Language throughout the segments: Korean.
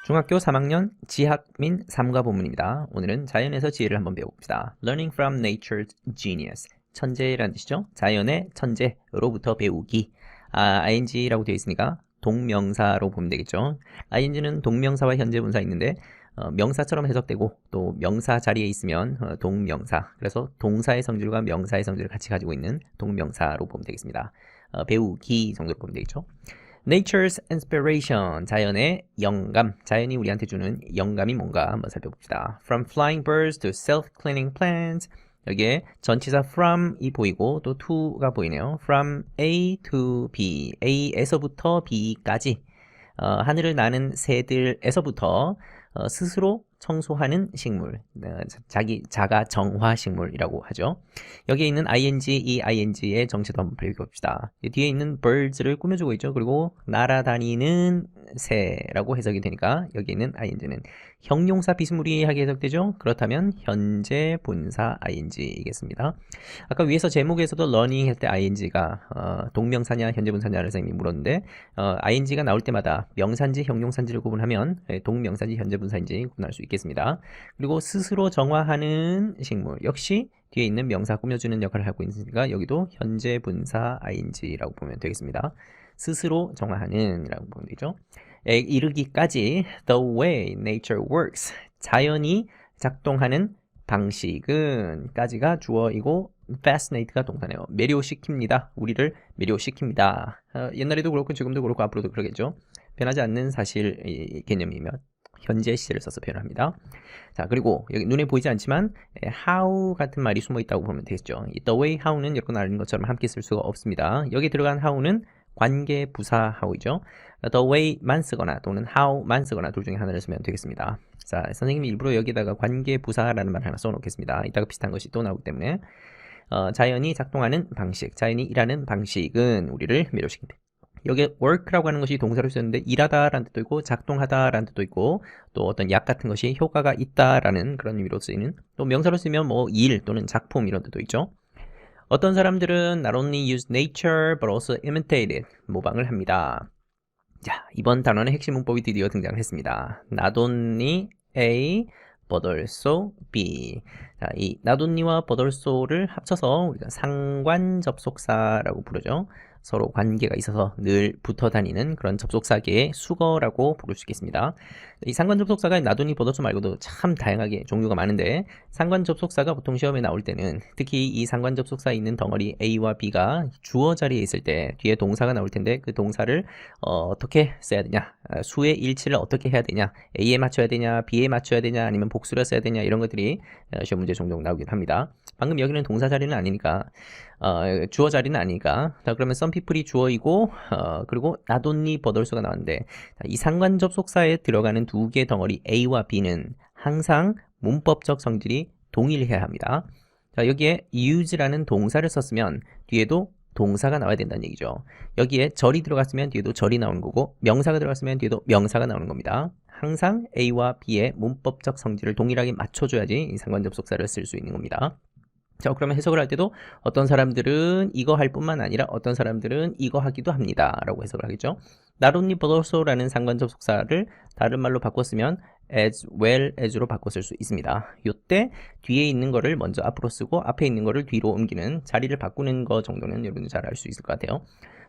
중학교 3학년 지학민 3과 본문입니다. 오늘은 자연에서 지혜를 한번 배워봅시다. Learning from nature's genius. 천재라는 뜻이죠. 자연의 천재로부터 배우기. ing라고 되어 있으니까 동명사로 보면 되겠죠. ing는 동명사와 현재 분사 있는데 명사처럼 해석되고 또 명사 자리에 있으면 동명사. 그래서 동사의 성질과 명사의 성질을 같이 가지고 있는 동명사로 보면 되겠습니다. 배우기 정도로 보면 되겠죠. Nature's inspiration, 자연의 영감, 자연이 우리한테 주는 영감이 뭔가 한번 살펴봅시다. From flying birds to self-cleaning plants. 여기에 전치사 from이 보이고 또 to가 보이네요. From A to B, A에서부터 B까지 하늘을 나는 새들에서부터 스스로 청소하는 식물, 자가 정화 식물이라고 하죠. 여기에 있는 ing, 이 ing의 정체도 한번 배워봅시다. 뒤에 있는 birds를 꾸며주고 있죠. 그리고 날아다니는 새라고 해석이 되니까 여기 있는 ing는 형용사 비스무리하게 해석되죠. 그렇다면 현재 분사 ing이겠습니다. 아까 위에서 제목에서도 learning 할 때 ing가 동명사냐 현재 분사냐를 선생님이 물었는데 ing가 나올 때마다 명사인지 형용사인지를 구분하면 동명사인지 현재 분사인지 구분할 수 있겠습니다. 그리고 스스로 정화하는 식물 역시 뒤에 있는 명사 꾸며주는 역할을 하고 있으니까 여기도 현재 분사 ing라고 보면 되겠습니다. 스스로 정화하는 이라고 보면 되죠. 이르기까지 the way nature works, 자연이 작동하는 방식은 까지가 주어이고 fascinate가 동사네요. 매료시킵니다. 우리를 매료시킵니다. 옛날에도 그렇고 지금도 그렇고 앞으로도 그러겠죠. 변하지 않는 사실 개념이며 현재 시제를 써서 표현합니다. 자, 그리고 여기 눈에 보이지 않지만 how 같은 말이 숨어 있다고 보면 되겠죠. the way, how는 여러분 아는 것처럼 함께 쓸 수가 없습니다. 여기 들어간 how는 관계 부사 how이죠. the way만 쓰거나 또는 how만 쓰거나 둘 중에 하나를 쓰면 되겠습니다. 자, 선생님이 일부러 여기다가 관계 부사라는 말 하나 써놓겠습니다. 이따가 비슷한 것이 또 나오기 때문에 자연이 작동하는 방식, 자연이 일하는 방식은 우리를 매료시킨다. 여기에 work라고 하는 것이 동사로 쓰였는데 일하다라는 뜻도 있고 작동하다라는 뜻도 있고 또 어떤 약 같은 것이 효과가 있다라는 그런 의미로 쓰이는, 또 명사로 쓰면 뭐 일 또는 작품 이런 뜻도 있죠. 어떤 사람들은 not only use nature but also imitate it, 모방을 합니다. 자, 이번 단원의 핵심 문법이 드디어 등장을 했습니다. not only A but also B. 자, 이 not only와 but also를 합쳐서 우리가 상관 접속사라고 부르죠. 서로 관계가 있어서 늘 붙어 다니는 그런 접속사계의 수거라고 부를 수 있겠습니다. 이 상관 접속사가 not only but also 말고도 참 다양하게 종류가 많은데, 상관 접속사가 보통 시험에 나올 때는 특히 이 상관 접속사에 있는 덩어리 A와 B가 주어 자리에 있을 때 뒤에 동사가 나올 텐데 그 동사를 어떻게 써야 되냐, 수의 일치를 어떻게 해야 되냐, A에 맞춰야 되냐, B에 맞춰야 되냐, 아니면 복수를 써야 되냐, 이런 것들이 시험 문제 종종 나오긴 합니다. 방금 여기는 동사 자리는 아니니까 주어 자리는 아니니까, 자, 그러면 some people이 주어이고 그리고 not only but also가 나왔는데, 이 상관 접속사에 들어가는 두 개의 덩어리 A와 B는 항상 문법적 성질이 동일해야 합니다. 자, 여기에 use라는 동사를 썼으면 뒤에도 동사가 나와야 된다는 얘기죠. 여기에 절이 들어갔으면 뒤에도 절이 나오는 거고, 명사가 들어갔으면 뒤에도 명사가 나오는 겁니다. 항상 A와 B의 문법적 성질을 동일하게 맞춰줘야지 이 상관 접속사를 쓸 수 있는 겁니다. 자, 그러면 해석을 할 때도 어떤 사람들은 이거 할 뿐만 아니라 어떤 사람들은 이거 하기도 합니다 라고 해석을 하겠죠. not only but also 라는 상관 접속사를 다른 말로 바꿨으면 as well as로 바꿨을 수 있습니다. 이때 뒤에 있는 거를 먼저 앞으로 쓰고 앞에 있는 거를 뒤로 옮기는, 자리를 바꾸는 거 정도는 여러분들 잘 알 수 있을 것 같아요.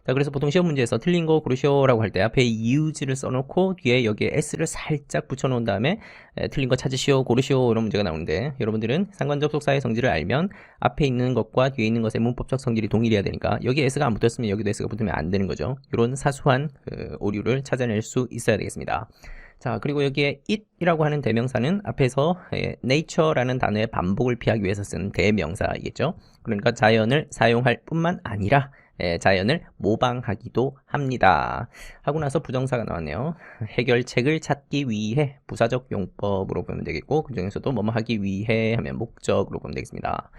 자, 그래서 보통 시험 문제에서 틀린 거 고르시오라고 할 때 앞에 use를 써놓고 뒤에 여기에 s를 살짝 붙여놓은 다음에 틀린 거 찾으시오, 고르시오 이런 문제가 나오는데, 여러분들은 상관 접속사의 성질을 알면 앞에 있는 것과 뒤에 있는 것의 문법적 성질이 동일해야 되니까 여기 s가 안 붙었으면 여기도 s가 붙으면 안 되는 거죠. 이런 사소한 오류를 찾아낼 수 있어야 되겠습니다. 자, 그리고 여기에 it이라고 하는 대명사는 앞에서 nature라는 단어의 반복을 피하기 위해서 쓴 대명사이겠죠. 그러니까 자연을 사용할 뿐만 아니라 자연을 모방하기도 합니다. 하고 나서 부정사가 나왔네요. 해결책을 찾기 위해 부사적 용법으로 보면 되겠고, 그 중에서도 뭐뭐 하기 위해 하면 목적으로 보면 되겠습니다.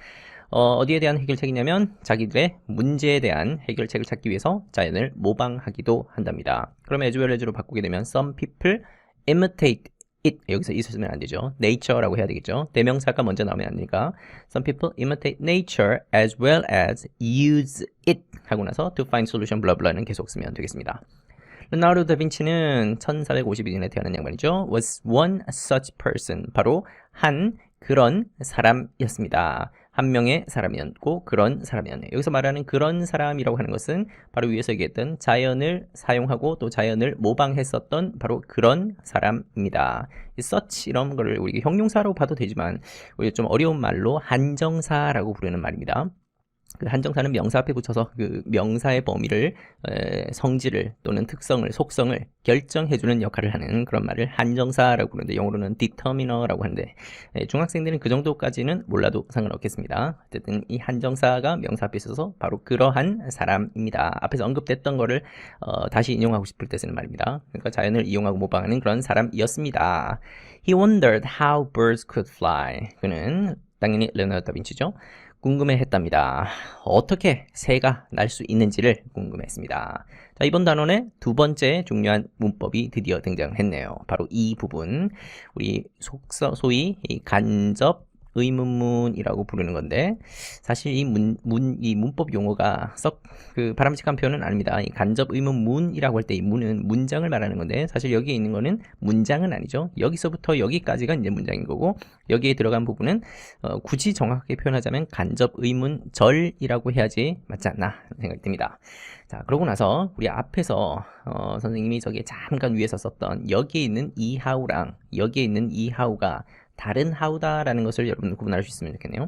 어디에 대한 해결책이냐면 자기들의 문제에 대한 해결책을 찾기 위해서 자연을 모방하기도 한답니다. 그러면 as well as로 바꾸게 되면 some people imitate it, 여기서 있었으면 안 되죠. nature라고 해야 되겠죠. 대명사가 먼저 나오면 안 되니까 some people imitate nature as well as use it 하고 나서 to find solution 블라블라는 계속 쓰면 되겠습니다. 레오나르도 다빈치는 1452년에 태어난 양반이죠. was one such person. 바로 한 그런 사람이었습니다. 한 명의 사람이었고 그런 사람이었네요. 여기서 말하는 그런 사람이라고 하는 것은 바로 위에서 얘기했던 자연을 사용하고 또 자연을 모방했었던 바로 그런 사람입니다. such 이런 거를 우리가 형용사로 봐도 되지만 우리가 좀 어려운 말로 한정사라고 부르는 말입니다. 그 한정사는 명사 앞에 붙여서 그 명사의 범위를 성질을 또는 특성을 속성을 결정해주는 역할을 하는 그런 말을 한정사라고 부르는데 영어로는 determiner라고 하는데 중학생들은 그 정도까지는 몰라도 상관없겠습니다. 어쨌든 이 한정사가 명사 앞에 있어서 바로 그러한 사람입니다. 앞에서 언급됐던 거를 다시 인용하고 싶을 때 쓰는 말입니다. 그러니까 자연을 이용하고 모방하는 그런 사람이었습니다. He wondered how birds could fly. 그는 당연히 레오나르도 다빈치죠. 궁금해했답니다. 어떻게 새가 날 수 있는지를 궁금했습니다. 자, 이번 단원의 두 번째 중요한 문법이 드디어 등장했네요. 바로 이 부분, 우리 소위 이 간접 의문문이라고 부르는 건데 사실 이 문법 용어가 썩 그 바람직한 표현은 아닙니다. 이 간접 의문문이라고 할 때 이 문은 문장을 말하는 건데 사실 여기에 있는 거는 문장은 아니죠. 여기서부터 여기까지가 이제 문장인 거고 여기에 들어간 부분은 굳이 정확하게 표현하자면 간접 의문절이라고 해야지 맞지 않나 생각이 듭니다. 자, 그러고 나서 우리 앞에서 선생님이 저기 잠깐 위에서 썼던 여기에 있는 이 how랑 여기에 있는 이 how가 다른 how다라는 것을 여러분 구분할 수 있으면 좋겠네요.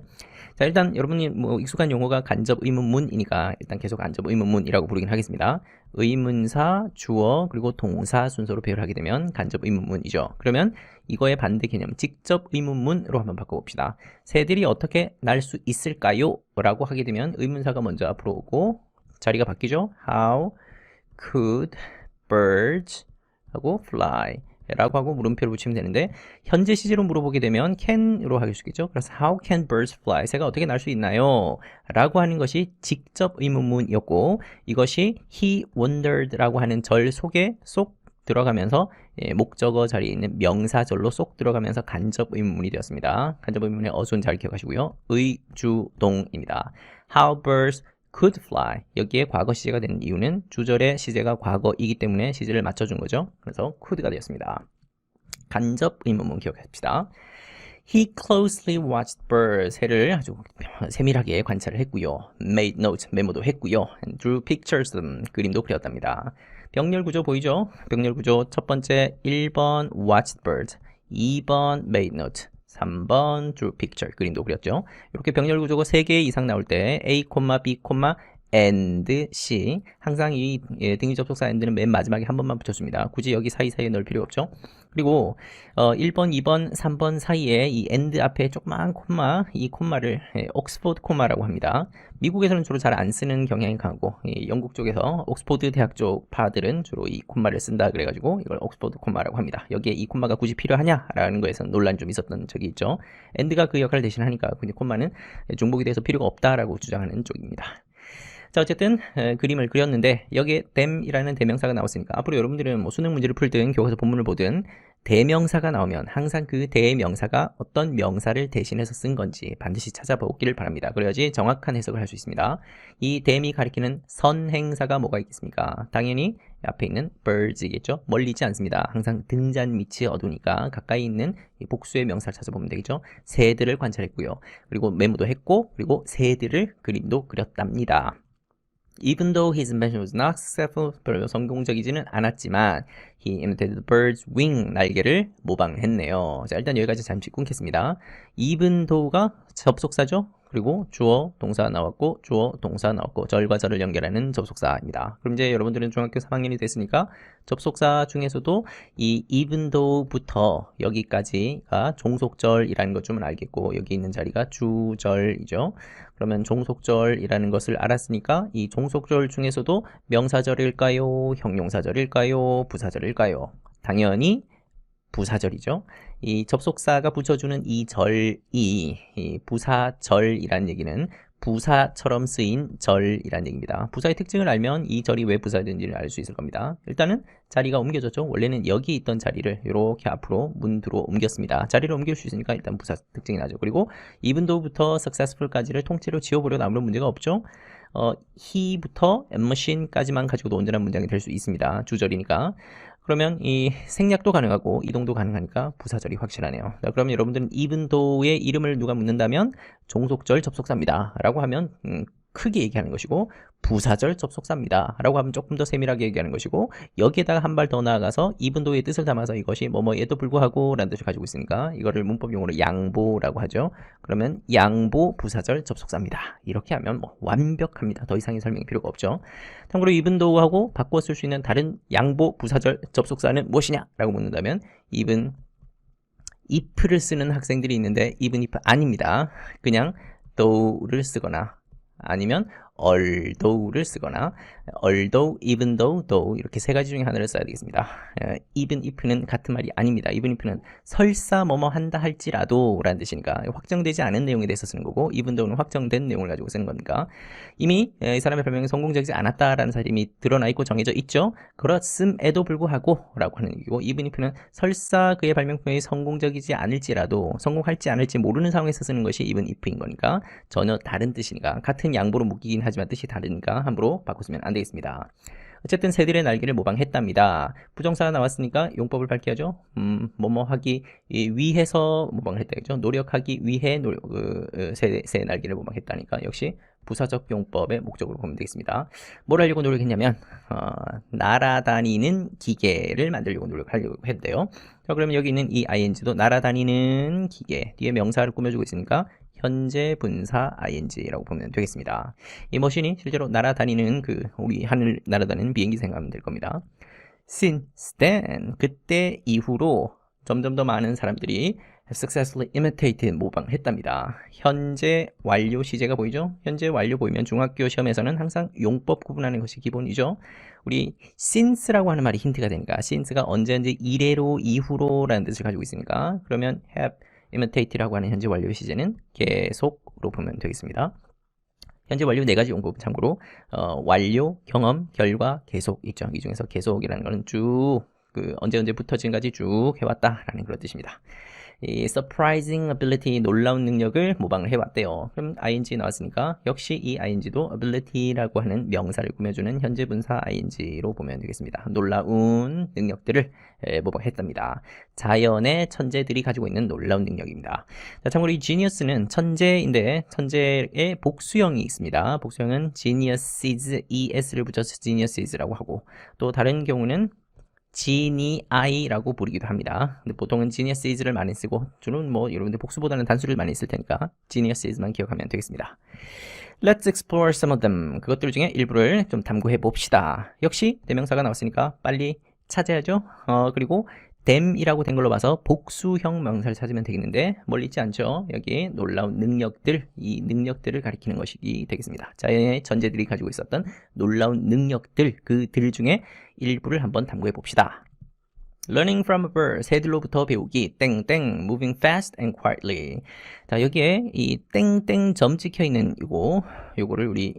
자, 일단 여러분이 뭐 익숙한 용어가 간접 의문문이니까 일단 계속 간접 의문문이라고 부르긴 하겠습니다. 의문사, 주어, 그리고 동사 순서로 배열을 하게 되면 간접 의문문이죠. 그러면 이거의 반대 개념, 직접 의문문으로 한번 바꿔봅시다. 새들이 어떻게 날 수 있을까요? 라고 하게 되면 의문사가 먼저 앞으로 오고 자리가 바뀌죠. How could birds 하고 fly 라고 하고 물음표를 붙이면 되는데 현재 시제로 물어보게 되면 can으로 하실 수 있겠죠. 그래서 how can birds fly? 새가 어떻게 날 수 있나요? 라고 하는 것이 직접 의문문이었고 이것이 he wondered 라고 하는 절 속에 쏙 들어가면서 목적어 자리에 있는 명사절로 쏙 들어가면서 간접 의문문이 되었습니다. 간접 의문문의 어순 잘 기억하시고요. 의주동입니다. How birds could fly. 여기에 과거 시제가 되는 이유는 주절의 시제가 과거이기 때문에 시제를 맞춰준 거죠. 그래서 could가 되었습니다. 간접 의문문 기억합시다. He closely watched birds. 새를 아주 세밀하게 관찰을 했고요. Made notes. 메모도 했고요. And drew pictures. 그림도 그렸답니다. 병렬 구조 보이죠? 병렬 구조 첫 번째 1번 watched birds, 2번 made note, 3번 drew picture, 그림도 그렸죠. 이렇게 병렬 구조가 3개 이상 나올 때 A, B, and C 항상 이 등위 접속사 and는 맨 마지막에 한 번만 붙여줍니다. 굳이 여기 사이사이에 넣을 필요 없죠. 그리고 1번, 2번, 3번 사이에 이 and 앞에 조그만 콤마, 이 콤마를 옥스포드 콤마라고 합니다. 미국에서는 주로 잘 안 쓰는 경향이 강하고 영국 쪽에서 옥스포드 대학 쪽 파들은 주로 이 콤마를 쓴다 그래가지고 이걸 옥스포드 콤마라고 합니다. 여기에 이 콤마가 굳이 필요하냐라는 거에서 논란이 좀 있었던 적이 있죠. and가 그 역할을 대신하니까 콤마는 중복이 돼서 필요가 없다라고 주장하는 쪽입니다. 자, 어쨌든 그림을 그렸는데 여기에 them이라는 대명사가 나왔으니까 앞으로 여러분들은 뭐 수능 문제를 풀든 교과서 본문을 보든 대명사가 나오면 항상 그 대명사가 어떤 명사를 대신해서 쓴 건지 반드시 찾아보기를 바랍니다. 그래야지 정확한 해석을 할 수 있습니다. 이 them이 가리키는 선행사가 뭐가 있겠습니까? 당연히 앞에 있는 birds이겠죠. 멀리지 않습니다. 항상 등잔 밑이 어두우니까 가까이 있는 복수의 명사를 찾아보면 되겠죠. 새들을 관찰했고요. 그리고 메모도 했고 그리고 새들을 그림도 그렸답니다. Even though his invention was not successful, 별로 성공적이지는 않았지만 he imitated the bird's wing, 날개를 모방했네요. 자, 일단 여기까지 잠시 끊겠습니다. even though가 접속사죠. 그리고 주어, 동사 나왔고 주어, 동사 나왔고 절과 절을 연결하는 접속사입니다. 그럼 이제 여러분들은 중학교 3학년이 됐으니까 접속사 중에서도 이 even though부터 여기까지가 종속절이라는 것 좀 알겠고 여기 있는 자리가 주절이죠. 그러면 종속절이라는 것을 알았으니까 이 종속절 중에서도 명사절일까요? 형용사절일까요? 부사절일까요? 당연히 부사절이죠. 이 접속사가 붙여주는 이 절이 이 부사절이라는 얘기는 부사처럼 쓰인 절이라는 얘기입니다. 부사의 특징을 알면 이 절이 왜 부사인지를 알 수 있을 겁니다. 일단은 자리가 옮겨졌죠. 원래는 여기 있던 자리를 이렇게 앞으로 문두로 옮겼습니다. 자리를 옮길 수 있으니까 일단 부사 특징이 나죠. 그리고 even though부터 successful까지를 통째로 지워버려도 아무런 문제가 없죠. he부터 machine까지만 가지고도 온전한 문장이 될 수 있습니다. 주절이니까. 그러면 이 생략도 가능하고 이동도 가능하니까 부사절이 확실하네요. 자, 그러면 여러분들은 even though의 이름을 누가 묻는다면 종속절 접속사입니다 라고 하면 크게 얘기하는 것이고, 부사절 접속사입니다 라고 하면 조금 더 세밀하게 얘기하는 것이고, 여기에다가 한 발 더 나아가서 even though의 뜻을 담아서 이것이 뭐뭐에도 불구하고 라는 뜻을 가지고 있으니까 이거를 문법 용어로 양보라고 하죠. 그러면 양보 부사절 접속사입니다. 이렇게 하면 뭐 완벽합니다. 더 이상의 설명이 필요가 없죠. 참고로 even though하고 바꾸어 쓸 수 있는 다른 양보 부사절 접속사는 무엇이냐 라고 묻는다면 even if를 쓰는 학생들이 있는데 even if 아닙니다. 그냥 though를 쓰거나 아니면 although를 쓰거나 although, even though, though 이렇게 세 가지 중에 하나를 써야 되겠습니다. even if는 같은 말이 아닙니다. even if는 설사 뭐뭐 한다 할지라도 라는 뜻이니까 확정되지 않은 내용에 대해서 쓰는 거고, even though는 확정된 내용을 가지고 쓰는 겁니까? 이미 이 사람의 별명이 성공적이지 않았다라는 사실이 이미 드러나 있고 정해져 있죠. 그렇음에도 불구하고 라고 하는 얘기고, even if는 설사 그의 발명품이 성공적이지 않을지라도 성공할지 않을지 모르는 상황에서 쓰는 것이 even if인 거니까 전혀 다른 뜻이니까, 같은 양보로 묶이긴 하지만 뜻이 다르니까 함부로 바꾸시면 안 되겠습니다. 어쨌든 새들의 날개를 모방했답니다. 부정사 나왔으니까 용법을 밝혀야죠. 뭐뭐 하기 위해서 모방을 했다겠죠. 노력하기 위해 새의 날개를 모방했다니까 역시 부사적 용법의 목적으로 보면 되겠습니다. 뭘 하려고 노력했냐면 날아다니는 기계를 만들려고 노력하려고 했대요. 자, 그러면 여기 있는 이 ing도 날아다니는 기계 뒤에 명사를 꾸며주고 있으니까 현재 분사 ing라고 보면 되겠습니다. 이 머신이 실제로 날아다니는 우리 하늘 날아다니는 비행기 생각하면 될 겁니다. Since then, 그때 이후로 점점 더 많은 사람들이 have successfully imitated, 모방했답니다. 현재 완료 시제가 보이죠? 현재 완료 보이면 중학교 시험에서는 항상 용법 구분하는 것이 기본이죠. 우리 since라고 하는 말이 힌트가 되니까, since가 언제 이래로 이후로 라는 뜻을 가지고 있으니까, 그러면 have imitate라고 하는 현재 완료 시제는 계속으로 보면 되겠습니다. 현재 완료 네 가지 용법 참고로 완료, 경험, 결과, 계속 있죠. 이 중에서 계속이라는 것은 쭉 언제부터 지금까지 쭉 해왔다라는 그런 뜻입니다. 이 surprising ability, 놀라운 능력을 모방을 해왔대요. 그럼 ing 나왔으니까 역시 이 ing도 ability라고 하는 명사를 꾸며주는 현재 분사 ing로 보면 되겠습니다. 놀라운 능력들을 모방했답니다. 자연의 천재들이 가지고 있는 놀라운 능력입니다. 자, 참고로 이 genius는 천재인데 천재의 복수형이 있습니다. 복수형은 geniuses, es를 붙여서 geniuses라고 하고, 또 다른 경우는 genii라고 부르기도 합니다. 근데 보통은 geniuses를 많이 쓰고, 주는 뭐 여러분들 복수보다는 단수를 많이 쓸 테니까 geniuses만 기억하면 되겠습니다. Let's explore some of them. 그것들 중에 일부를 좀 탐구해 봅시다. 역시 대명사가 나왔으니까 빨리 찾아야죠. 그리고 them이라고 된 걸로 봐서 복수형 명사를 찾으면 되겠는데 멀리 있지 않죠. 여기 놀라운 능력들, 이 능력들을 가리키는 것이 되겠습니다. 자연의 천재들이 가지고 있었던 놀라운 능력들, 그들 중에 일부를 한번 탐구해 봅시다. Learning from a bird, 새들로부터 배우기, 땡땡, moving fast and quietly. 자, 여기에 이 땡땡 점 찍혀 있는 요거를 우리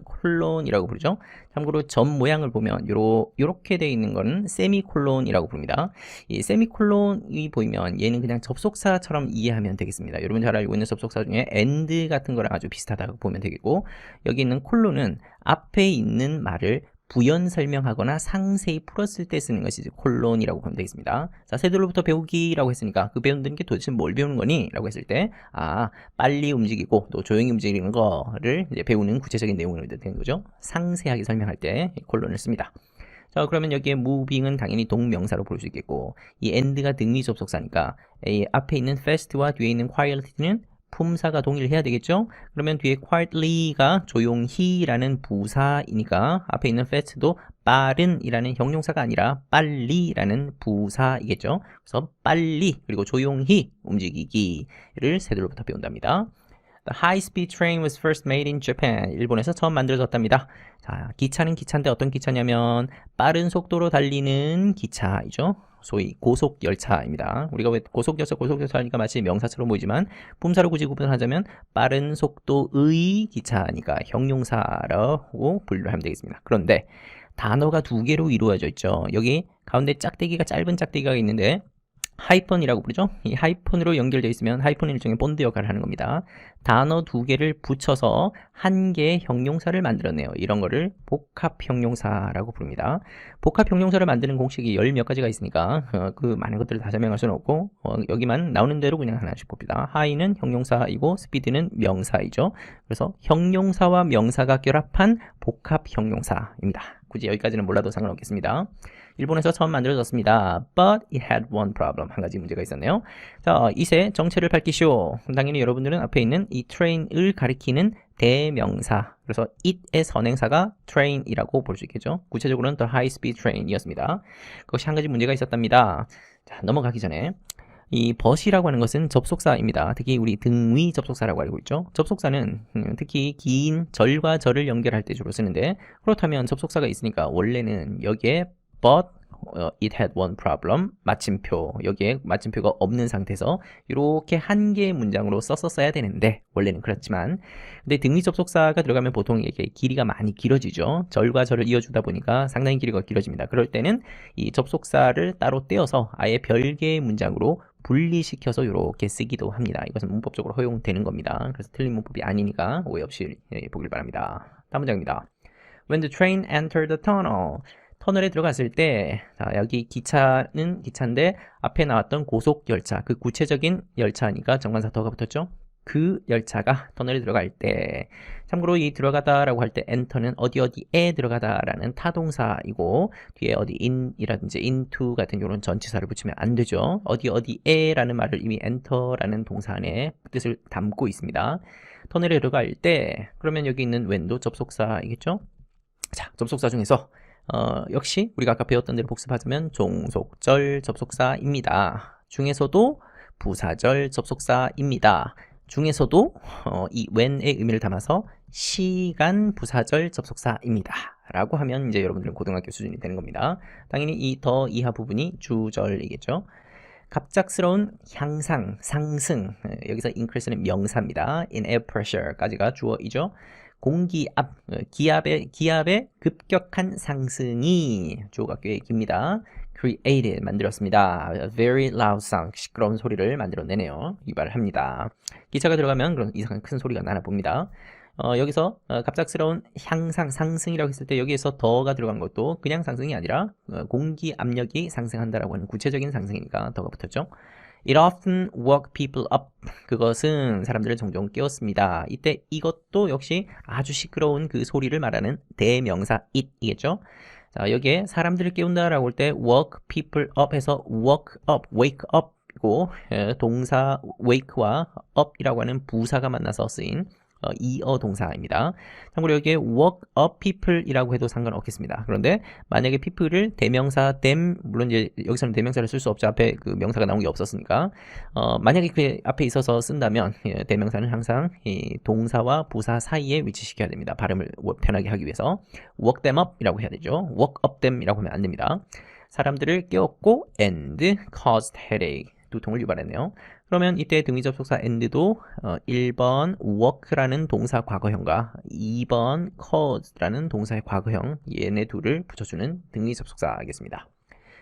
콜론이라고 부르죠. 참고로 점 모양을 보면 요렇게 되어 있는 거는 세미콜론이라고 부릅니다. 이 세미콜론이 보이면 얘는 그냥 접속사처럼 이해하면 되겠습니다. 여러분 잘 알고 있는 접속사 중에 and 같은 거랑 아주 비슷하다고 보면 되겠고, 여기 있는 콜론은 앞에 있는 말을 부연 설명하거나 상세히 풀었을 때 쓰는 것이 콜론이라고 보면 되겠습니다. 자, 새들로부터 배우기라고 했으니까 그 배우는 게 도대체 뭘 배우는 거니? 라고 했을 때, 빨리 움직이고 또 조용히 움직이는 거를 이제 배우는 구체적인 내용을 되는 거죠. 상세하게 설명할 때 콜론을 씁니다. 자, 그러면 여기에 moving은 당연히 동명사로 볼 수 있겠고, 이 and가 등위 접속사니까 이 앞에 있는 fast와 뒤에 있는 quietly는 품사가 동일해야 되겠죠? 그러면 뒤에 quietly가 조용히라는 부사이니까 앞에 있는 fast도 빠른이라는 형용사가 아니라 빨리라는 부사이겠죠? 그래서 빨리 그리고 조용히 움직이기를 새들로부터 배운답니다. The high-speed train was first made in Japan. 일본에서 처음 만들어졌답니다. 자, 기차는 기차인데 어떤 기차냐면 빠른 속도로 달리는 기차이죠. 소위 고속열차입니다. 우리가 왜 고속열차 하니까 마치 명사처럼 보이지만 품사로 굳이 구분하자면 빠른 속도의 기차니까 형용사라고 분류를 하면 되겠습니다. 그런데 단어가 두 개로 이루어져 있죠. 여기 가운데 짝대기가 짧은 짝대기가 있는데 하이펀이라고 부르죠. 이 하이펀으로 연결되어 있으면 하이펀은 일종의 본드 역할을 하는 겁니다. 단어 두 개를 붙여서 한 개의 형용사를 만들어내요. 이런 거를 복합 형용사라고 부릅니다. 복합 형용사를 만드는 공식이 열 몇 가지가 있으니까 그 많은 것들을 다 설명할 수는 없고 여기만 나오는 대로 그냥 하나씩 봅니다. 하이는 형용사이고 스피드는 명사이죠. 그래서 형용사와 명사가 결합한 복합 형용사입니다. 굳이 여기까지는 몰라도 상관없겠습니다. 일본에서 처음 만들어졌습니다. But it had one problem. 한 가지 문제가 있었네요. 자, 이세 정체를 밝히시오. 당연히 여러분들은 앞에 있는 이 train을 가리키는 대명사. 그래서 it의 선행사가 train이라고 볼 수 있겠죠. 구체적으로는 the high speed train이었습니다. 그것이 한 가지 문제가 있었답니다. 자, 넘어가기 전에 이 but이라고 하는 것은 접속사입니다. 특히 우리 등위 접속사라고 알고 있죠. 접속사는 특히 긴 절과 절을 연결할 때 주로 쓰는데, 그렇다면 접속사가 있으니까 원래는 여기에 but it had one problem 마침표, 여기에 마침표가 없는 상태에서 이렇게 한 개의 문장으로 썼었어야 되는데, 원래는 그렇지만 근데 등위 접속사가 들어가면 보통 이게 길이가 많이 길어지죠. 절과 절을 이어주다 보니까 상당히 길이가 길어집니다. 그럴 때는 이 접속사를 따로 떼어서 아예 별개의 문장으로 분리시켜서 이렇게 쓰기도 합니다. 이것은 문법적으로 허용되는 겁니다. 그래서 틀린 문법이 아니니까 오해 없이 보길 바랍니다. 다음 문장입니다. When the train entered the tunnel, 터널에 들어갔을 때, 자, 여기 기차는 기차인데 앞에 나왔던 고속 열차, 그 구체적인 열차니까 정관사 더가 붙었죠. 그 열차가 터널에 들어갈 때, 참고로 이 들어가다라고 할 때 enter는 어디에 들어가다라는 타동사이고, 뒤에 어디 in이라든지 into 같은 경우는 전치사를 붙이면 안 되죠. 어디에라는 말을 이미 enter라는 동사 안에 뜻을 담고 있습니다. 터널에 들어갈 때, 그러면 여기 있는 when도 접속사이겠죠. 자, 접속사 중에서 역시 우리가 아까 배웠던 대로 복습하자면 종속절 접속사입니다. 중에서도 부사절 접속사입니다. 중에서도 이 when의 의미를 담아서 시간 부사절 접속사입니다. 라고 하면 이제 여러분들은 고등학교 수준이 되는 겁니다. 당연히 이 더 이하 부분이 주절이겠죠. 갑작스러운 향상, 상승, 여기서 increase는 명사입니다. in air pressure까지가 주어이죠. 공기압, 기압의 급격한 상승이 주어각교의 기입니다. created, 만들었습니다. A very loud sound, 시끄러운 소리를 만들어내네요. 유발을 합니다. 기차가 들어가면 그런 이상한 큰 소리가 나나 봅니다. 여기서 갑작스러운 향상, 상승이라고 했을 때 여기에서 더가 들어간 것도 그냥 상승이 아니라 공기 압력이 상승한다라고 하는 구체적인 상승이니까 더가 붙었죠. It often woke people up. 그것은 사람들을 종종 깨웠습니다. 이때 이것도 역시 아주 시끄러운 그 소리를 말하는 대명사 it이겠죠. 자, 여기에 사람들을 깨운다라고 할 때 woke people up 해서 wake up 이고 동사 wake와 up이라고 하는 부사가 만나서 쓰인 이어 동사입니다. 참고로 여기에 woke up people이라고 해도 상관없겠습니다. 그런데 만약에 people을 대명사 them, 물론 이제 여기서는 대명사를 쓸 수 없죠. 앞에 그 명사가 나온 게 없었으니까. 만약에 그 앞에 있어서 쓴다면 대명사는 항상 이 동사와 부사 사이에 위치시켜야 됩니다. 발음을 편하게 하기 위해서 woke them up이라고 해야 되죠. woke up them이라고 하면 안 됩니다. 사람들을 깨웠고 and caused headache, 두통을 유발했네요. 그러면 이때 등위 접속사 and도 1번 work라는 동사 과거형과 2번 cause라는 동사의 과거형, 얘네 둘을 붙여주는 등위 접속사겠습니다.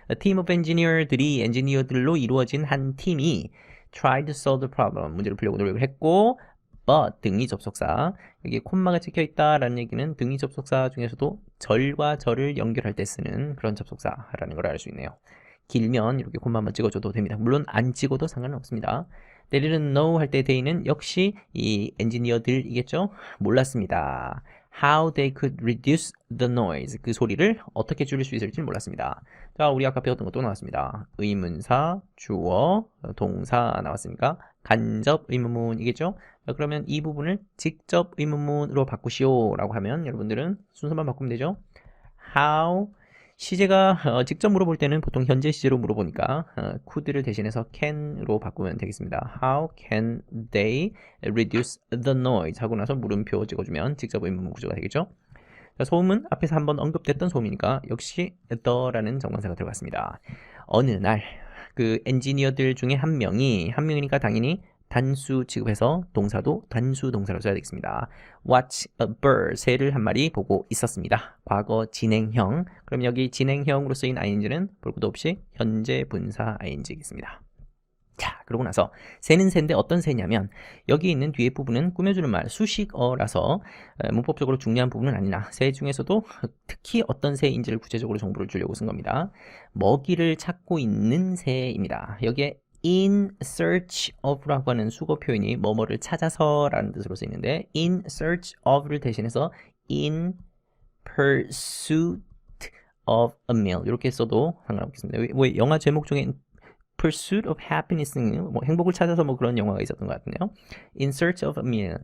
A team of engineer들이 엔지니어들로 이루어진 한 팀이 tried to solve the problem, 문제를 풀려고 노력을 했고 but 등위 접속사, 여기 콤마가 찍혀 있다라는 얘기는 등위 접속사 중에서도 절과 절을 연결할 때 쓰는 그런 접속사라는 걸 알 수 있네요. 길면 이렇게 콤마 한번 찍어줘도 됩니다. 물론 안 찍어도 상관은 없습니다. They didn't know 할 때 they는 역시 이 엔지니어들이겠죠? 몰랐습니다. How they could reduce the noise, 그 소리를 어떻게 줄일 수 있을지 몰랐습니다. 자, 우리 아까 배웠던 것도 나왔습니다. 의문사, 주어, 동사 나왔으니까 간접 의문문이겠죠? 자, 그러면 이 부분을 직접 의문문으로 바꾸시오 라고 하면 여러분들은 순서만 바꾸면 되죠. How, 시제가 직접 물어볼 때는 보통 현재 시제로 물어보니까 could를 대신해서 can으로 바꾸면 되겠습니다. How can they reduce the noise 하고 나서 물음표 찍어주면 직접 의문문 구조가 되겠죠. 자, 소음은 앞에서 한번 언급됐던 소음이니까 역시 the라는 정관사가 들어갔습니다. 어느 날 그 엔지니어들 중에 한 명이니까 당연히 단수 취급해서 동사도 단수 동사로 써야 되겠습니다. Watch a bird, 새를 한 마리 보고 있었습니다. 과거 진행형. 그럼 여기 진행형으로 쓰인 ing는 볼 것도 없이 현재 분사 ing이겠습니다. 자, 그러고 나서 새는 새인데 어떤 새냐면 여기 있는 뒤에 부분은 꾸며주는 말 수식어라서 문법적으로 중요한 부분은 아니나 새 중에서도 특히 어떤 새인지를 구체적으로 정보를 주려고 쓴 겁니다. 먹이를 찾고 있는 새입니다. 여기에 in search of라고 하는 수거 표현이 뭐뭐를 찾아서라는 뜻으로 쓰이는데 in search of를 대신해서 in pursuit of a meal 이렇게 써도 상관없겠습니다. 왜 영화 제목 중에 Pursuit of Happiness는 뭐 행복을 찾아서 뭐 그런 영화가 있었던 것 같은데요. In search of a meal.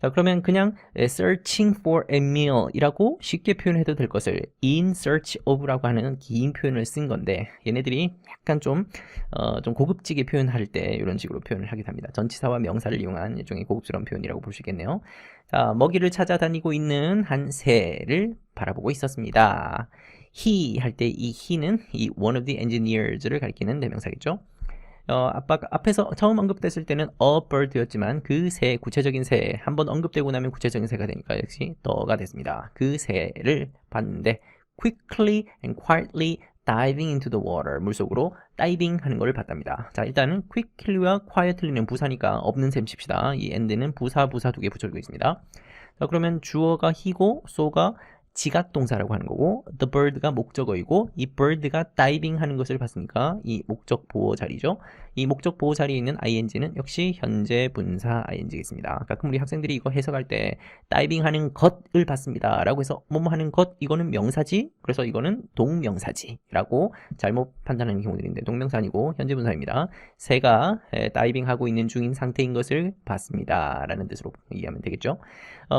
자, 그러면 그냥 searching for a meal 이라고 쉽게 표현해도 될 것을 in search of라고 하는 긴 표현을 쓴 건데 얘네들이 약간 좀 고급지게 표현할 때 이런 식으로 표현을 하게 됩니다. 전치사와 명사를 이용한 일종의 고급스러운 표현이라고 볼 수 있겠네요. 자, 먹이를 찾아다니고 있는 한 새를 바라보고 있었습니다. he 할 때 이 he는 이 one of the engineers를 가리키는 대명사겠죠. 앞에서 처음 언급됐을 때는 a bird였지만 그 새, 구체적인 새, 한번 언급되고 나면 구체적인 새가 되니까 역시 the가 됐습니다. 그 새를 봤는데 quickly and quietly diving into the water, 물속으로 다이빙 하는 걸 봤답니다. 자, 일단은 quickly와 quietly는 부사니까 없는 셈 칩시다. 이 and는 부사 두 개 붙여주고 있습니다. 자, 그러면 주어가 he고 so가 지각동사라고 하는 거고 the bird가 목적어이고 이 bird가 다이빙 하는 것을 봤으니까 이 목적 보호 자리죠. 이 목적 보호 자리에 있는 ing는 역시 현재 분사 ing겠습니다. 가끔 우리 학생들이 이거 해석할 때 다이빙 하는 것을 봤습니다 라고 해서 뭐뭐 하는 것 이거는 명사지 그래서 이거는 동명사지 라고 잘못 판단하는 경우들이 있는데 동명사 아니고 현재 분사입니다. 새가 다이빙 하고 있는 중인 상태인 것을 봤습니다 라는 뜻으로 이해하면 되겠죠.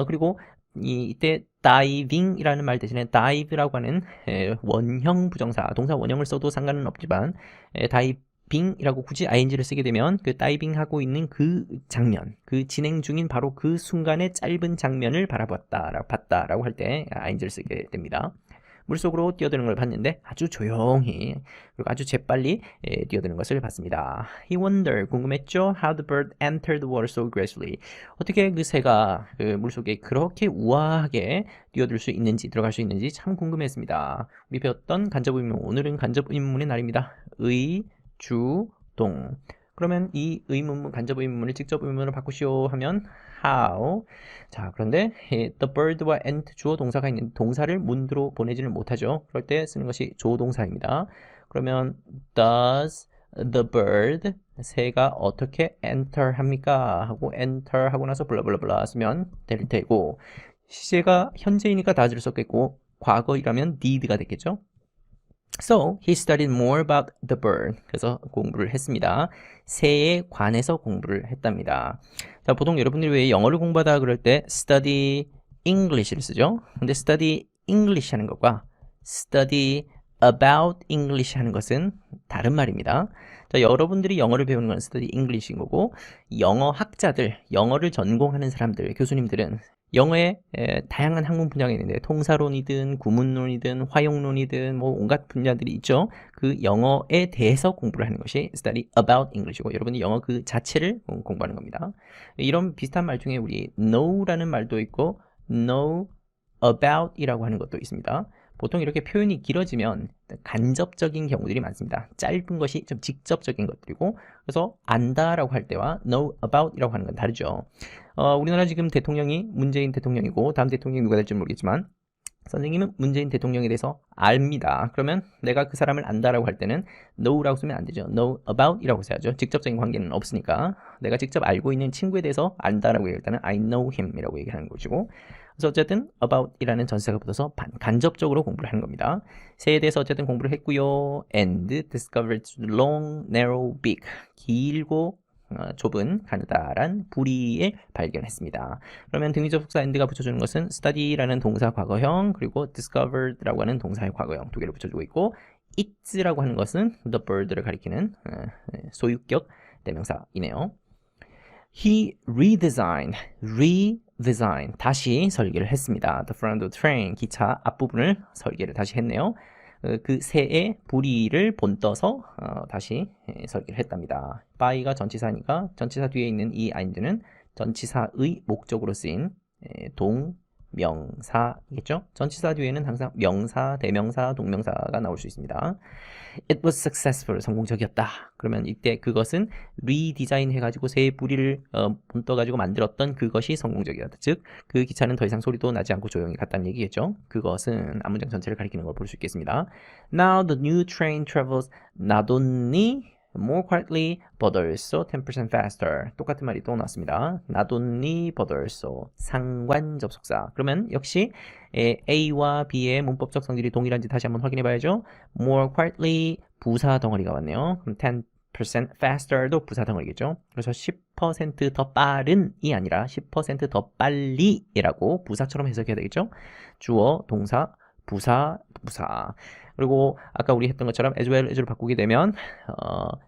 그리고 이때 diving이라는 말 대신에 dive라고 하는 원형 부정사, 동사 원형을 써도 상관은 없지만 diving이라고 굳이 ing를 쓰게 되면 그 다이빙 하고 있는 그 장면, 그 진행 중인 바로 그 순간의 짧은 장면을 봤다라고 할 때 ing를 쓰게 됩니다. 물속으로 뛰어드는 걸 봤는데 아주 조용히 그리고 아주 재빨리 뛰어드는 것을 봤습니다. He wondered, 궁금했죠? How the bird entered the water so gracefully. 어떻게 그 새가 그 물속에 그렇게 우아하게 뛰어들 수 있는지 들어갈 수 있는지 참 궁금했습니다. 우리 배웠던 간접의문문, 오늘은 간접의문문의 날입니다. 의, 주, 동. 그러면 이 의문문, 간접의문문을 직접의문문으로 바꾸시오 하면 how. 자, 그런데 the bird와 and 주어 동사가 있는 동사를 문으로 보내지는 못하죠. 그럴 때 쓰는 것이 조동사입니다. 그러면 does the bird 새가 어떻게 enter 합니까? 하고 enter 하고 나서 블라블라블라 쓰면 될 테고 시제가 현재이니까 does를 썼겠고 과거이라면 did가 됐겠죠. So, he studied more about the bird. 그래서 공부를 했습니다. 새에 관해서 공부를 했답니다. 자, 보통 여러분들이 왜 영어를 공부하다 그럴 때 study English를 쓰죠? 근데 study English 하는 것과 study about English 하는 것은 다른 말입니다. 자, 여러분들이 영어를 배우는 건 study English인 거고 영어 학자들, 영어를 전공하는 사람들, 교수님들은 영어의 다양한 학문 분야가 있는데 통사론이든 구문론이든 화용론이든 뭐 온갖 분야들이 있죠. 그 영어에 대해서 공부를 하는 것이 study about English이고 여러분이 영어 그 자체를 공부하는 겁니다. 이런 비슷한 말 중에 우리 know라는 말도 있고 know about 이라고 하는 것도 있습니다. 보통 이렇게 표현이 길어지면 간접적인 경우들이 많습니다. 짧은 것이 좀 직접적인 것들이고 그래서 안다라고 할 때와 know about 이라고 하는 건 다르죠. 우리나라 지금 대통령이 문재인 대통령이고 다음 대통령이 누가 될지 모르겠지만 선생님은 문재인 대통령에 대해서 압니다. 그러면 내가 그 사람을 안다라고 할 때는 know라고 쓰면 안 되죠. know about 이라고 써야죠. 직접적인 관계는 없으니까 내가 직접 알고 있는 친구에 대해서 안다라고 얘기할 때는 I know him 이라고 얘기하는 것이고 그래서 어쨌든 about 이라는 전치사가 붙어서 간접적으로 공부를 하는 겁니다. 새에 대해서 어쨌든 공부를 했고요. and discovered long, narrow, big 길고 좁은 가느다란 부리를 발견했습니다. 그러면 등위접속사 and가 붙여주는 것은 study라는 동사 과거형 그리고 discovered라고 하는 동사의 과거형 두 개를 붙여주고 있고 it라고 하는 것은 the bird를 가리키는 소유격 대명사이네요. He redesigned, 다시 설계를 했습니다. The front of the train, 기차 앞부분을 설계를 다시 했네요. 그 새의 부리를 본떠서 다시 설계를 했답니다. by가 전치사니까 전치사 뒤에 있는 이 ing는 전치사의 목적으로 쓰인 명사이겠죠? 전치사 뒤에는 항상 명사, 대명사, 동명사가 나올 수 있습니다. It was successful. 성공적이었다. 그러면 이때 그것은 리디자인 해가지고 새 뿌리를 본떠가지고 만들었던 그것이 성공적이었다. 즉, 그 기차는 더 이상 소리도 나지 않고 조용히 갔다는 얘기겠죠. 그것은 앞문장 전체를 가리키는 걸 볼 수 있겠습니다. Now the new train travels not only more quietly but also 10% faster. 똑같은 말이 또 나왔습니다. not only but also 상관 접속사. 그러면 역시 A와 B의 문법적 성질이 동일한지 다시 한번 확인해 봐야죠. more quietly 부사 덩어리가 왔네요. 그럼 10% faster도 부사 덩어리겠죠. 그래서 10%더 빠른이 아니라 10%더 빨리라고 부사처럼 해석해야 되겠죠. 주어, 동사, 부사. 그리고 아까 우리 했던 것처럼 as well as를 바꾸게 되면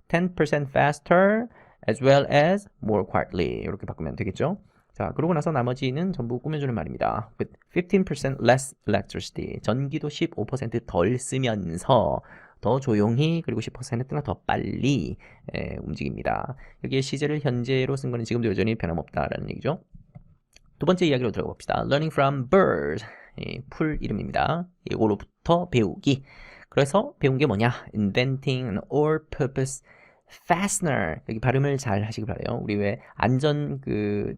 10% faster as well as more quietly 이렇게 바꾸면 되겠죠. 자, 그러고 나서 나머지는 전부 꾸며주는 말입니다. With 15% less electricity. 전기도 15% 덜 쓰면서 더 조용히 그리고 10%나 더 빨리 움직입니다. 여기에 시제를 현재로 쓴 거는 지금도 여전히 변함없다라는 얘기죠. 두 번째 이야기로 들어가 봅시다. Learning from birds. 풀 이름입니다. 이거로부터 배우기. 그래서 배운 게 뭐냐? Inventing an all-purpose fastener. 여기 발음을 잘 하시기 바라요. 우리 왜 안전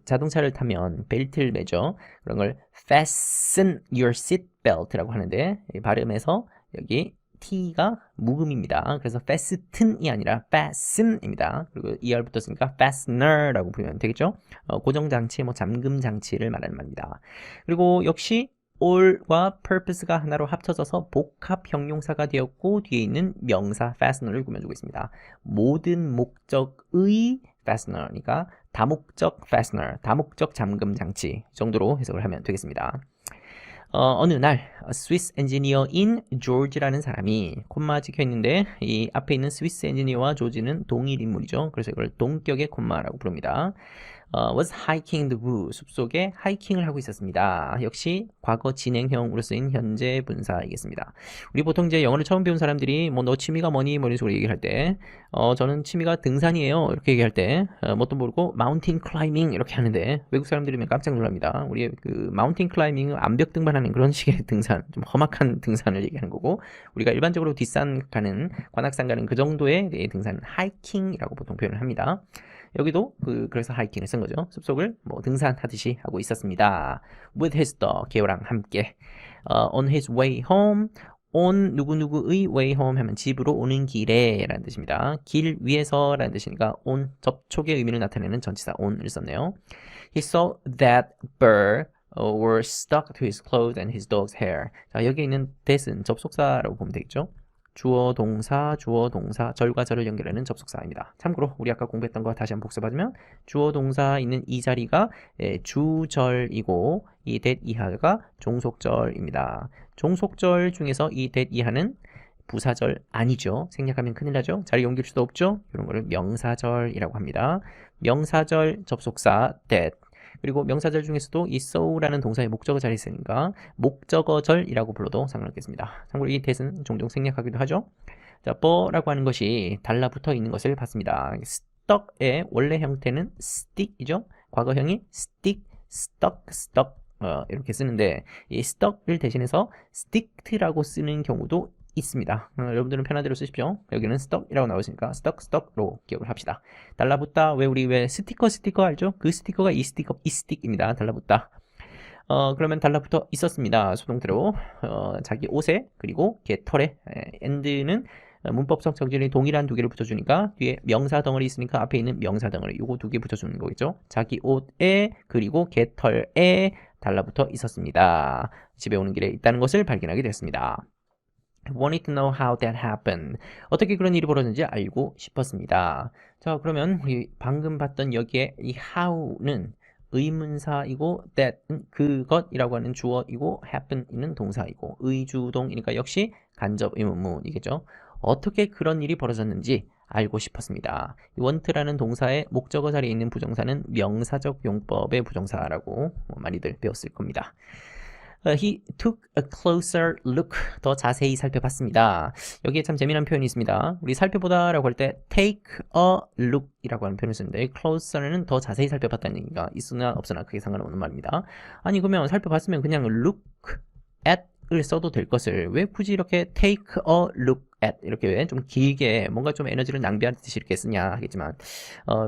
자동차를 타면 벨트를 매죠. 그런 걸 fasten your seat belt라고 하는데 발음에서 여기 T가 묵음입니다. 그래서 fasten이 아니라 fasten입니다. 그리고 ER 붙었으니까 fastener라고 부르면 되겠죠? 고정장치, 잠금장치를 말하는 말입니다. 그리고 역시 all과 purpose가 하나로 합쳐져서 복합 형용사가 되었고 뒤에 있는 명사 fastener를 꾸며주고 있습니다. 모든 목적의 fastener니까 다목적 fastener, 다목적 잠금장치 정도로 해석을 하면 되겠습니다. 어느 날 스위스 엔지니어인 조지라는 사람이 콤마 찍혀 있는데 이 앞에 있는 스위스 엔지니어와 조지는 동일 인물이죠. 그래서 이걸 동격의 콤마라고 부릅니다. was hiking the woods. 숲속에 하이킹을 하고 있었습니다. 역시 과거 진행형으로 쓰인 현재 분사이겠습니다. 우리 보통 이제 영어를 처음 배운 사람들이 너 취미가 뭐니? 이런 식으로 얘기를 할 때 저는 취미가 등산이에요. 이렇게 얘기할 때 뭣도 모르고 마운틴 클라이밍 이렇게 하는데 외국 사람들이면 깜짝 놀랍니다. 우리 마운틴 클라이밍은 암벽 등반하는 그런 식의 등산, 좀 험악한 등산을 얘기하는 거고 우리가 일반적으로 뒷산 가는 관악산 가는 그 정도의 등산은 하이킹이라고 보통 표현을 합니다. 여기도 그래서 하이킹을 쓴 거죠. 숲속을 등산하듯이 하고 있었습니다. With his dog, 개호랑 함께. On his way home, on 누구누구의 way home 하면 집으로 오는 길에 라는 뜻입니다. 길 위에서 라는 뜻이니까 on, 접촉의 의미를 나타내는 전치사 on을 썼네요. He saw that bird were stuck to his clothes and his dog's hair. 자, 여기 있는 that은 접속사라고 보면 되겠죠. 주어, 동사, 절과 절을 연결하는 접속사입니다. 참고로 우리 아까 공부했던 거 다시 한번 복습하자면 주어, 동사 있는 이 자리가 주절이고 이 that 이하가 종속절입니다. 종속절 중에서 이 that 이하는 부사절 아니죠. 생략하면 큰일 나죠. 자리 옮길 수도 없죠. 이런 거를 명사절이라고 합니다. 명사절 접속사 that. 그리고 명사절 중에서도 이 so라는 동사의 목적어 자리에 있으니까 목적어절이라고 불러도 상관없겠습니다. 참고로 이 that은 종종 생략하기도 하죠. 자, 버라고 하는 것이 달라붙어 있는 것을 봤습니다. stuck의 원래 형태는 stick이죠. 과거형이 stick, stuck 이렇게 쓰는데 이 stuck을 대신해서 sticked라고 쓰는 경우도 있습니다. 여러분들은 편한 대로 쓰십시오. 여기는 stuck이라고 나오시니까 stuck로 기억을 합시다. 달라붙다. 우리 스티커 알죠? 그 스티커가 이 스틱입니다. 달라붙다. 그러면 달라붙어 있었습니다. 수동태로 자기 옷에 그리고 걔 털에 and는 문법적 성질이 동일한 두 개를 붙여주니까 뒤에 명사 덩어리 있으니까 앞에 있는 명사 덩어리 요거 두 개 붙여주는 거겠죠. 자기 옷에 그리고 걔 털에 달라붙어 있었습니다. 집에 오는 길에 있다는 것을 발견하게 됐습니다. wanted to know how that happened. 어떻게 그런 일이 벌어졌는지 알고 싶었습니다. 자, 그러면 우리 방금 봤던 여기에 이 how는 의문사이고 that은 그것이라고 하는 주어이고 happen은 동사이고 의주동이니까 역시 간접 의문문이겠죠. 어떻게 그런 일이 벌어졌는지 알고 싶었습니다. want라는 동사의 목적어 자리에 있는 부정사는 명사적 용법의 부정사라고 많이들 배웠을 겁니다. He took a closer look. 더 자세히 살펴봤습니다. 여기에 참 재미난 표현이 있습니다. 우리 살펴보다라고 할 때 take a look이라고 하는 표현을 쓰는데 closer는 더 자세히 살펴봤다는 얘기가 있으나 없으나 크게 상관없는 말입니다. 아니 그러면 살펴봤으면 그냥 look at 을 써도 될 것을 왜 굳이 이렇게 take a look at 이렇게 좀 길게 뭔가 좀 에너지를 낭비하듯이 이렇게 쓰냐 하겠지만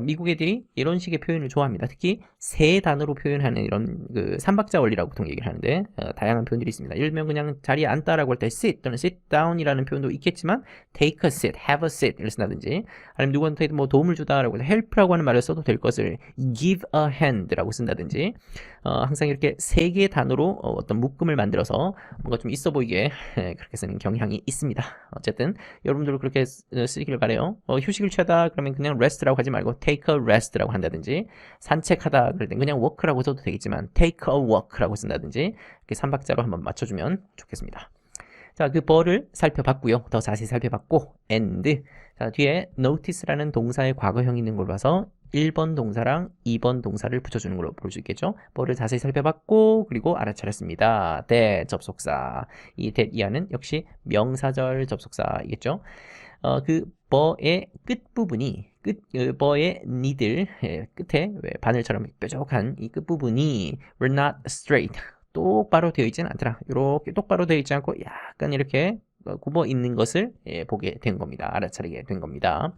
미국 애들이 이런 식의 표현을 좋아합니다. 특히 세 단어로 표현하는 이런 그 삼박자 원리라고 보통 얘기를 하는데 다양한 표현들이 있습니다. 예를 들면 그냥 자리에 앉다라고 할 때 sit 또는 sit down이라는 표현도 있겠지만 take a seat, have a seat을 쓴다든지 아니면 누구한테 뭐 도움을 주다라고 해서 help라고 하는 말을 써도 될 것을 give a hand라고 쓴다든지 항상 이렇게 세 개의 단어로 어떤 묶음을 만들어서 뭔가 좀 있어 보이게 그렇게 쓰는 경향이 있습니다. 어쨌든 여러분들도 그렇게 쓰기를 바래요. 휴식을 취하다 그러면 그냥 rest라고 하지 말고 take a rest라고 한다든지 산책하다 그럴 땐 그냥 walk라고 써도 되겠지만 take a walk라고 쓴다든지 이렇게 삼박자로 한번 맞춰주면 좋겠습니다. 자, 그 벌을 살펴봤고요. 더 자세히 살펴봤고 and 자, 뒤에 notice라는 동사의 과거형이 있는 걸 봐서 1번 동사랑 2번 동사를 붙여주는 걸로 볼 수 있겠죠. 벌을 자세히 살펴봤고 그리고 알아차렸습니다. that 접속사 이 that 이하는 역시 명사절 접속사이겠죠. 그 버의 끝부분이 버의 니들 끝에 바늘처럼 뾰족한 이 끝부분이 were not straight 똑바로 되어 있지는 않더라. 이렇게 똑바로 되어 있지 않고 약간 이렇게 굽어 있는 것을 보게 된 겁니다. 알아차리게 된 겁니다.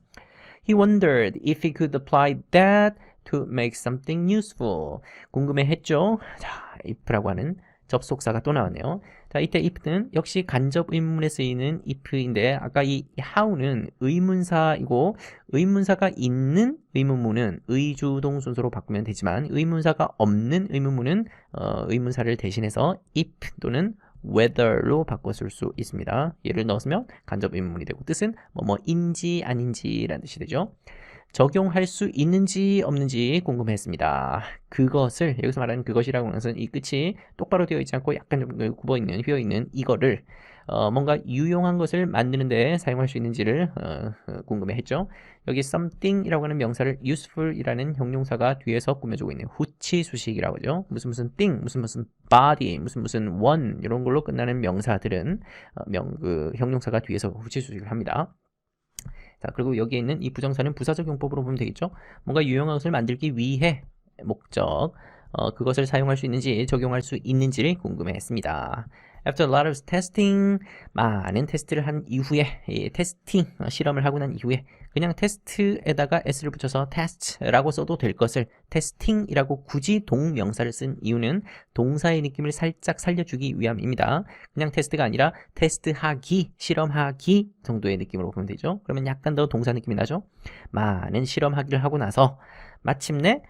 He wondered if he could apply that to make something useful. 궁금해했죠. 자, if라고 하는 접속사가 또 나왔네요. 자, 이때 if는 역시 간접 의문문에 쓰이는 if인데 아까 이 how는 의문사이고 의문사가 있는 의문문은 의주동 순서로 바꾸면 되지만 의문사가 없는 의문문은 의문사를 대신해서 if 또는 whether로 바꿨을 수 있습니다. 예를 넣었으면 간접 의문문이 되고 뜻은 뭐뭐인지 아닌지라는 뜻이 되죠. 적용할 수 있는지 없는지 궁금했습니다. 그것을 여기서 말하는 그것이라고 하는 것은 이 끝이 똑바로 되어 있지 않고 약간 좀 굽어있는 휘어있는 이거를 뭔가 유용한 것을 만드는데 사용할 수 있는지를 궁금해했죠. 여기 something이라고 하는 명사를 useful이라는 형용사가 뒤에서 꾸며주고 있는 후치수식이라고 하죠. 무슨 thing, 무슨 body, 무슨 one 이런 걸로 끝나는 명사들은 형용사가 뒤에서 후치수식을 합니다. 자, 그리고 여기에 있는 이 부정사는 부사적 용법으로 보면 되겠죠. 뭔가 유용한 것을 만들기 위해 목적, 그것을 사용할 수 있는지 적용할 수 있는지를 궁금해했습니다. After a lot of testing, 많은 테스트를 한 이후에 테스팅, 실험을 하고 난 이후에 그냥 테스트에다가 s를 붙여서 test라고 써도 될 것을 testing이라고 굳이 동명사를 쓴 이유는 동사의 느낌을 살짝 살려주기 위함입니다. 그냥 테스트가 아니라 테스트하기, 실험하기 정도의 느낌으로 보면 되죠. 그러면 약간 더 동사 느낌이 나죠. 많은 실험하기를 하고 나서 마침내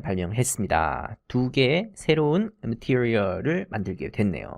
발명했습니다. 두 개의 새로운 material을 만들게 됐네요.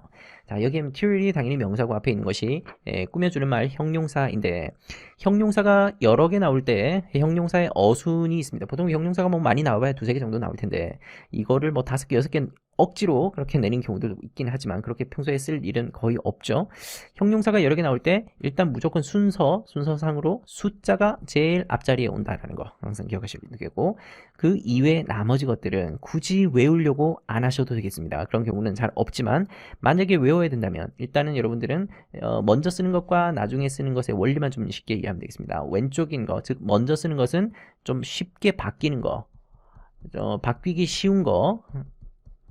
자, 여기에 material이 당연히 명사고 앞에 있는 것이 꾸며주는 말 형용사인데 형용사가 여러 개 나올 때 형용사의 어순이 있습니다. 보통 형용사가 뭐 많이 나와봐야 두세 개 정도 나올 텐데 이거를 뭐 5개, 6개 억지로 그렇게 내는 경우도 있긴 하지만 그렇게 평소에 쓸 일은 거의 없죠. 형용사가 여러 개 나올 때 일단 무조건 순서상으로 숫자가 제일 앞자리에 온다라는 거 항상 기억하셔야 되겠고 그 이외의 나머지 것들은 굳이 외우려고 안 하셔도 되겠습니다. 그런 경우는 잘 없지만 만약에 외워야 된다면 일단은 여러분들은 먼저 쓰는 것과 나중에 쓰는 것의 원리만 좀 쉽게 이해하면 되겠습니다. 왼쪽인 거, 즉 먼저 쓰는 것은 좀 쉽게 바뀌는 거, 바뀌기 쉬운 거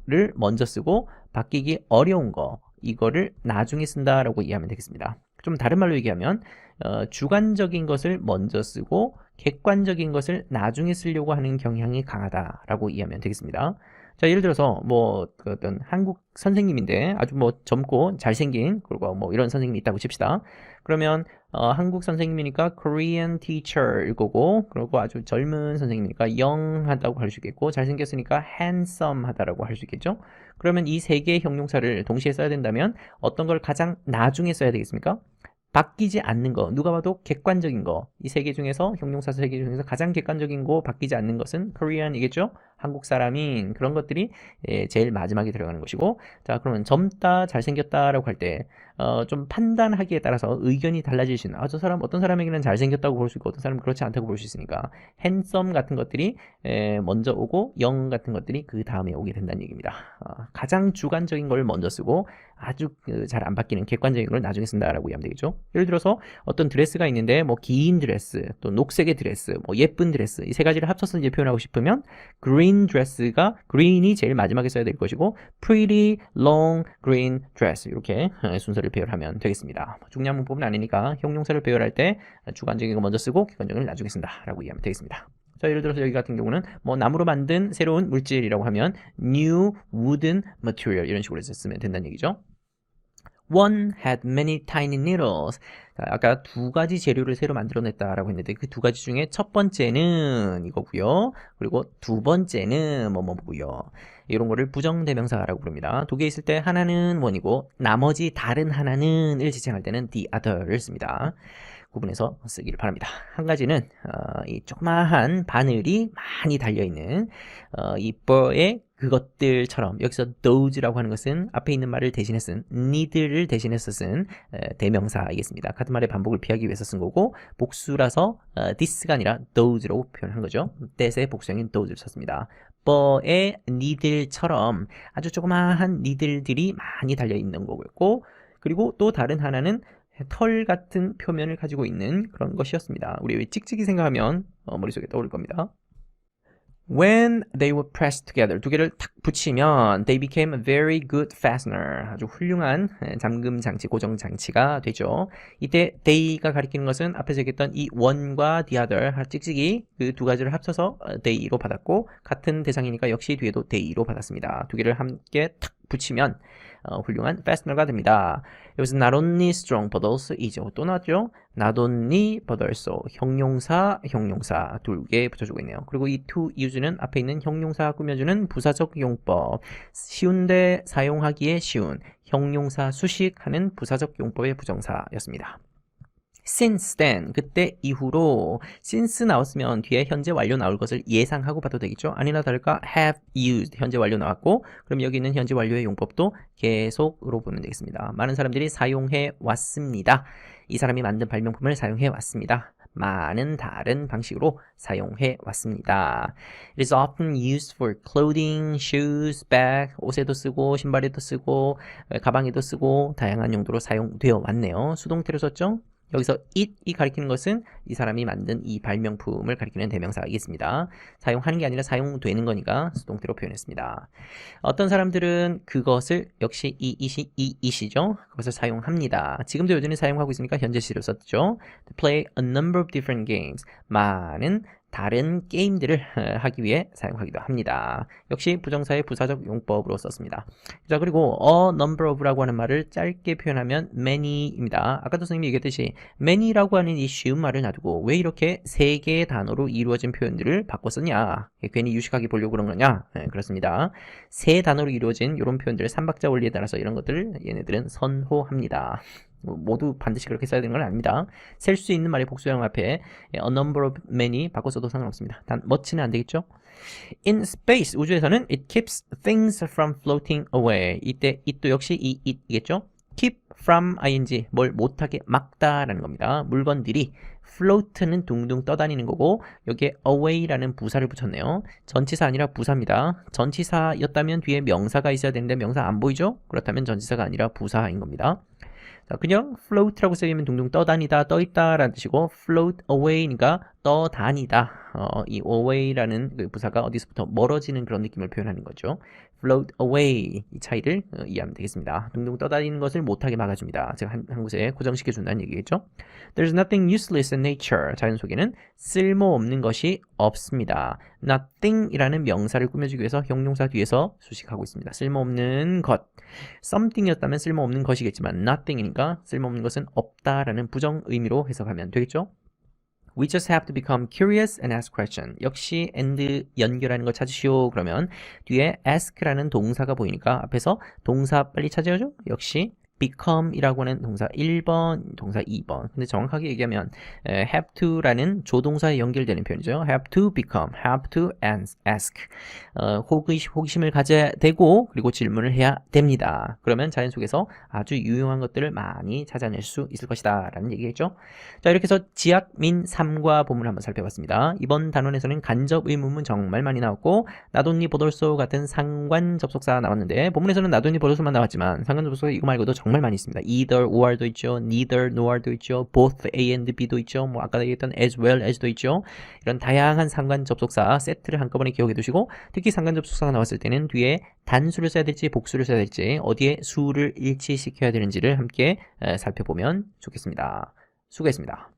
를 먼저 쓰고 바뀌기 어려운 거 이거를 나중에 쓴다라고 이해하면 되겠습니다. 좀 다른 말로 얘기하면 주관적인 것을 먼저 쓰고 객관적인 것을 나중에 쓰려고 하는 경향이 강하다라고 이해하면 되겠습니다. 자, 예를 들어서 뭐 어떤 한국 선생님인데 아주 뭐 젊고 잘생긴 그리고 뭐 이런 선생님이 있다고 칩시다. 그러면 한국 선생님이니까 Korean teacher일 거고 그리고 아주 젊은 선생님이니까 young 하다고 할 수 있겠고 잘생겼으니까 handsome 하다라고 할 수 있겠죠. 그러면 이 세 개의 형용사를 동시에 써야 된다면 어떤 걸 가장 나중에 써야 되겠습니까? 바뀌지 않는 거, 누가 봐도 객관적인 거, 이 세 개 중에서 형용사 세 개 중에서 가장 객관적인 거 바뀌지 않는 것은 Korean이겠죠? 한국 사람인 그런 것들이 제일 마지막에 들어가는 것이고 자 그러면 젊다 잘생겼다라고 할 때 좀 판단하기에 따라서 의견이 달라질 수 있는 저 사람 어떤 사람에게는 잘생겼다고 볼 수 있고 어떤 사람은 그렇지 않다고 볼 수 있으니까 handsome 같은 것들이 먼저 오고 young 같은 것들이 그 다음에 오게 된다는 얘기입니다. 가장 주관적인 걸 먼저 쓰고 아주 잘 안 바뀌는 객관적인 걸 나중에 쓴다라고 이해하면 되겠죠. 예를 들어서 어떤 드레스가 있는데 뭐 긴 드레스, 또 녹색의 드레스, 뭐 예쁜 드레스 이 세 가지를 합쳐서 이제 표현하고 싶으면 green dress가 green이 제일 마지막에 써야 될 것이고 pretty long green dress 이렇게 순서를 배열하면 되겠습니다. 중요한 문법은 아니니까 형용사를 배열할 때 주관적인 거 먼저 쓰고 객관적인 걸 나중에 쓴다라고 이해하면 되겠습니다. 자, 예를 들어서 여기 같은 경우는 뭐 나무로 만든 새로운 물질이라고 하면 new wooden material 이런 식으로 쓰면 된다는 얘기죠. One had many tiny needles. 자, 아까 두 가지 재료를 새로 만들어냈다라고 했는데 그 두 가지 중에 첫 번째는 이거고요. 그리고 두 번째는 뭐뭐고요. 이런 거를 부정대명사라고 부릅니다. 두 개 있을 때 하나는 one이고 나머지 다른 하나는을 지칭할 때는 the other를 씁니다. 구분해서 쓰기를 바랍니다. 한 가지는 이 조그마한 바늘이 많이 달려있는 이 뻘의 그것들처럼 여기서 those라고 하는 것은 앞에 있는 말을 대신해 쓴 need를 대신해서 쓴 대명사이겠습니다. 같은 말의 반복을 피하기 위해서 쓴 거고 복수라서 this가 아니라 those라고 표현한 거죠. that의 복수형인 those를 썼습니다. 뻘의 needle처럼 아주 조그마한 needle들이 많이 달려있는 거고요. 그리고 또 다른 하나는 털 같은 표면을 가지고 있는 그런 것이었습니다. 우리 왜 찍찍이 생각하면 머릿속에 떠오를 겁니다. When they were pressed together, 두 개를 탁 붙이면 they became a very good fastener. 아주 훌륭한 잠금 장치, 고정 장치가 되죠. 이때 they가 가리키는 것은 앞에서 얘기했던 이 one과 the other, 찍찍이 그 두 가지를 합쳐서 they로 받았고 같은 대상이니까 역시 뒤에도 they로 받았습니다. 두 개를 함께 탁 붙이면 훌륭한 fastener가 됩니다. 여기서 not only strong but also easy 또 나왔죠? not only but also 형용사 두 개 붙여주고 있네요. 그리고 이 to use는 앞에 있는 형용사 꾸며주는 부사적 용법 쉬운데 사용하기에 쉬운 형용사 수식하는 부사적 용법의 부정사였습니다. Since then, 그때 이후로 since 나왔으면 뒤에 현재 완료 나올 것을 예상하고 봐도 되겠죠? 아니나 다를까 have used, 현재 완료 나왔고 그럼 여기 있는 현재 완료의 용법도 계속으로 보면 되겠습니다. 많은 사람들이 사용해 왔습니다. 이 사람이 만든 발명품을 사용해 왔습니다. 많은 다른 방식으로 사용해 왔습니다. It is often used for clothing, shoes, bag, 옷에도 쓰고 신발에도 쓰고 가방에도 쓰고 다양한 용도로 사용되어 왔네요. 수동태로 썼죠? 여기서 it이 가리키는 것은 이 사람이 만든 이 발명품을 가리키는 대명사이겠습니다. 사용하는 게 아니라 사용되는 거니까 수동태로 표현했습니다. 어떤 사람들은 그것을 역시 이이시죠. 그것을 사용합니다. 지금도 여전히 사용하고 있으니까 현재 시를 썼죠. To play a number of different games. 많은 다른 게임들을 하기 위해 사용하기도 합니다. 역시 부정사의 부사적 용법으로 썼습니다. 자, 그리고 a number of라고 하는 말을 짧게 표현하면 many입니다. 아까도 선생님이 얘기했듯이 many라고 하는 이 쉬운 말을 놔두고 왜 이렇게 세 개의 단어로 이루어진 표현들을 바꿔 썼냐? 괜히 유식하게 보려고 그런 거냐? 네, 그렇습니다. 세 단어로 이루어진 이런 표현들을 삼박자 원리에 따라서 이런 것들을 얘네들은 선호합니다. 모두 반드시 그렇게 써야 되는 건 아닙니다. 셀 수 있는 말의 복수형 앞에 a number of many 바꿔 써도 상관없습니다. 단 much는 안 되겠죠? In space, 우주에서는 it keeps things from floating away. 이때 it도 역시 이 it이겠죠? keep from ing, 뭘 못하게 막다라는 겁니다. 물건들이 float는 둥둥 떠다니는 거고 여기에 away라는 부사를 붙였네요. 전치사 아니라 부사입니다. 전치사였다면 뒤에 명사가 있어야 되는데 명사 안 보이죠? 그렇다면 전치사가 아니라 부사인 겁니다. 자, 그냥 float라고 쓰이면 둥둥 떠다니다, 떠있다 라는 뜻이고 float away니까 떠다니다. 이 away라는 그 부사가 어디서부터 멀어지는 그런 느낌을 표현하는 거죠. float away 이 차이를 이해하면 되겠습니다. 둥둥 떠다니는 것을 못하게 막아줍니다. 제가 한 곳에 고정시켜준다는 얘기겠죠. There's nothing useless in nature. 자연 속에는 쓸모없는 것이 없습니다. nothing이라는 명사를 꾸며주기 위해서 형용사 뒤에서 수식하고 있습니다. 쓸모없는 것. something이었다면 쓸모없는 것이겠지만 nothing이니까 쓸모없는 것은 없다라는 부정 의미로 해석하면 되겠죠. We just have to become curious and ask questions. 역시 and 연결하는 걸 찾으시오. 그러면 뒤에 ask라는 동사가 보이니까 앞에서 동사 빨리 찾아야죠. 역시 become이라고 하는 동사 1번, 동사 2번. 근데 정확하게 얘기하면 have to라는 조동사에 연결되는 표현이죠. have to become, have to ask. 호기심을 가져야 되고 그리고 질문을 해야 됩니다. 그러면 자연 속에서 아주 유용한 것들을 많이 찾아낼 수 있을 것이다 라는 얘기겠죠. 자, 이렇게 해서 지약, 민, 3과 보문을 한번 살펴봤습니다. 이번 단원에서는 간접 의문문 정말 많이 나왔고 나돈니 보돌소 같은 상관 접속사 나왔는데 본문에서는 나돈니 보돌소만 나왔지만 상관 접속사 이거 말고도 정말 많이 있습니다. either, or도 있죠. neither, nor도 있죠. both, a and b도 있죠. 뭐 아까 얘기했던 as well as도 있죠. 이런 다양한 상관 접속사 세트를 한꺼번에 기억해 두시고 특히 상관 접속사가 나왔을 때는 뒤에 단수를 써야 될지 복수를 써야 될지 어디에 수를 일치시켜야 되는지를 함께 살펴보면 좋겠습니다. 수고했습니다.